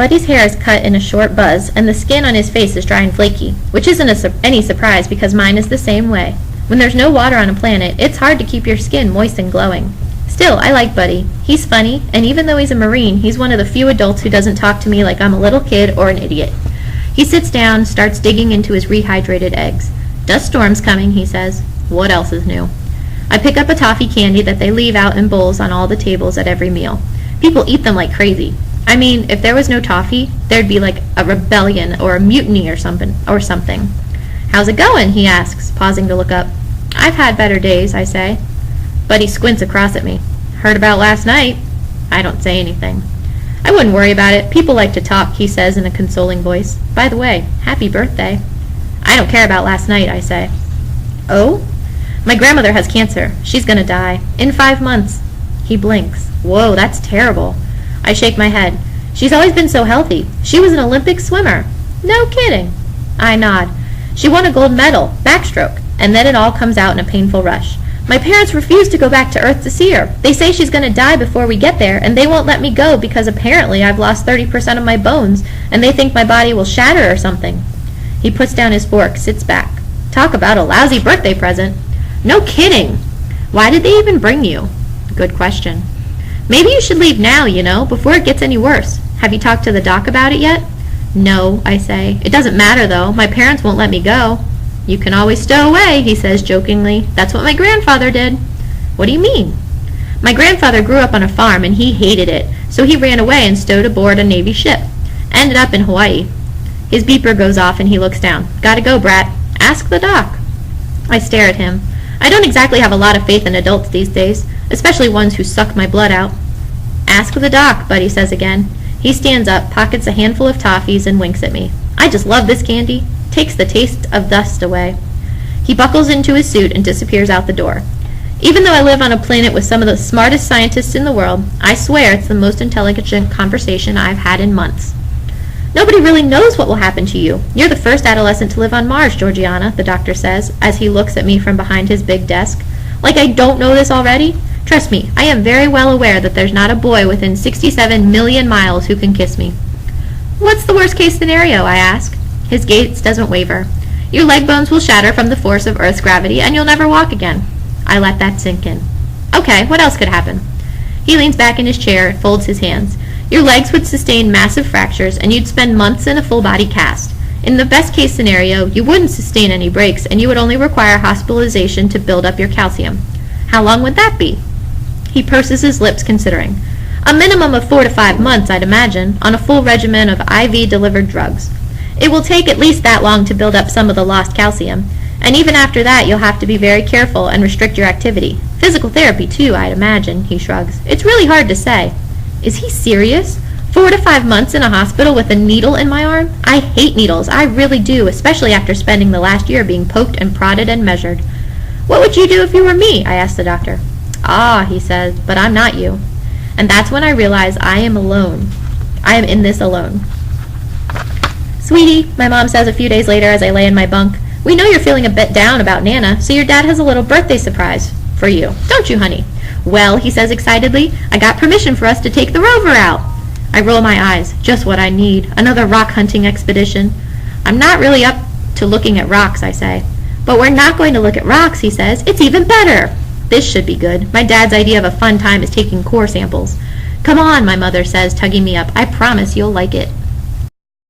Buddy's hair is cut in a short buzz, and the skin on his face is dry and flaky, which isn't any surprise because mine is the same way. When there's no water on a planet, it's hard to keep your skin moist and glowing. Still, I like Buddy. He's funny, and even though he's a Marine, he's one of the few adults who doesn't talk to me like I'm a little kid or an idiot. He sits down, starts digging into his rehydrated eggs. Dust storm's coming, he says. What else is new? I pick up a toffee candy that they leave out in bowls on all the tables at every meal. People eat them like crazy. I mean, if there was no toffee, there'd be like a rebellion or a mutiny or something. How's it going? He asks, pausing to look up. I've had better days, I say. Buddy squints across at me. Heard about last night? I don't say anything. I wouldn't worry about it. People like to talk, he says in a consoling voice. By the way, happy birthday. I don't care about last night, I say. Oh? My grandmother has cancer. She's gonna die. In 5 months. He blinks. Whoa, that's terrible. I shake my head. She's always been so healthy. She was an Olympic swimmer. No kidding. I nod. She won a gold medal, backstroke, and then it all comes out in a painful rush. My parents refuse to go back to Earth to see her. They say she's going to die before we get there, and they won't let me go because apparently I've lost 30% of my bones, and they think my body will shatter or something. He puts down his fork, sits back. Talk about a lousy birthday present. No kidding. Why did they even bring you? Good question. Maybe you should leave now, before it gets any worse. Have you talked to the doc about it yet? No, I say. It doesn't matter, though. My parents won't let me go. You can always stow away, he says jokingly. That's what my grandfather did. What do you mean? My grandfather grew up on a farm, and he hated it, so he ran away and stowed aboard a Navy ship. Ended up in Hawaii. His beeper goes off, and he looks down. Gotta go, brat. Ask the doc. I stare at him. I don't exactly have a lot of faith in adults these days, especially ones who suck my blood out. Ask the doc, Buddy says again. He stands up, pockets a handful of toffees, and winks at me. I just love this candy. Takes the taste of dust away. He buckles into his suit and disappears out the door. Even though I live on a planet with some of the smartest scientists in the world, I swear it's the most intelligent conversation I've had in months. Nobody really knows what will happen to you. You're the first adolescent to live on Mars, Georgiana, the doctor says, as he looks at me from behind his big desk. Like I don't know this already? Trust me, I am very well aware that there's not a boy within 67 million miles who can kiss me. What's the worst case scenario, I ask. His gaze doesn't waver. Your leg bones will shatter from the force of Earth's gravity, and you'll never walk again. I let that sink in. Okay, what else could happen? He leans back in his chair, folds his hands. Your legs would sustain massive fractures, and you'd spend months in a full-body cast. In the best-case scenario, you wouldn't sustain any breaks, and you would only require hospitalization to build up your calcium. How long would that be? He purses his lips, considering. A minimum of 4 to 5 months, I'd imagine, on a full regimen of IV-delivered drugs. It will take at least that long to build up some of the lost calcium, and even after that you'll have to be very careful and restrict your activity. Physical therapy, too, I'd imagine, he shrugs. It's really hard to say. Is he serious? 4 to 5 months in a hospital with a needle in my arm? I hate needles, I really do, especially after spending the last year being poked and prodded and measured. What would you do if you were me? I asked the doctor. Ah, he says, but I'm not you. And that's when I realize I am alone. I am in this alone. Sweetie, my mom says a few days later as I lay in my bunk, we know you're feeling a bit down about Nana, so your dad has a little birthday surprise for you. Don't you, honey? Well, he says excitedly, I got permission for us to take the rover out. I roll my eyes. Just what I need. Another rock hunting expedition. I'm not really up to looking at rocks, I say. But we're not going to look at rocks, he says. It's even better. This should be good. My dad's idea of a fun time is taking core samples. Come on, my mother says, tugging me up. I promise you'll like it.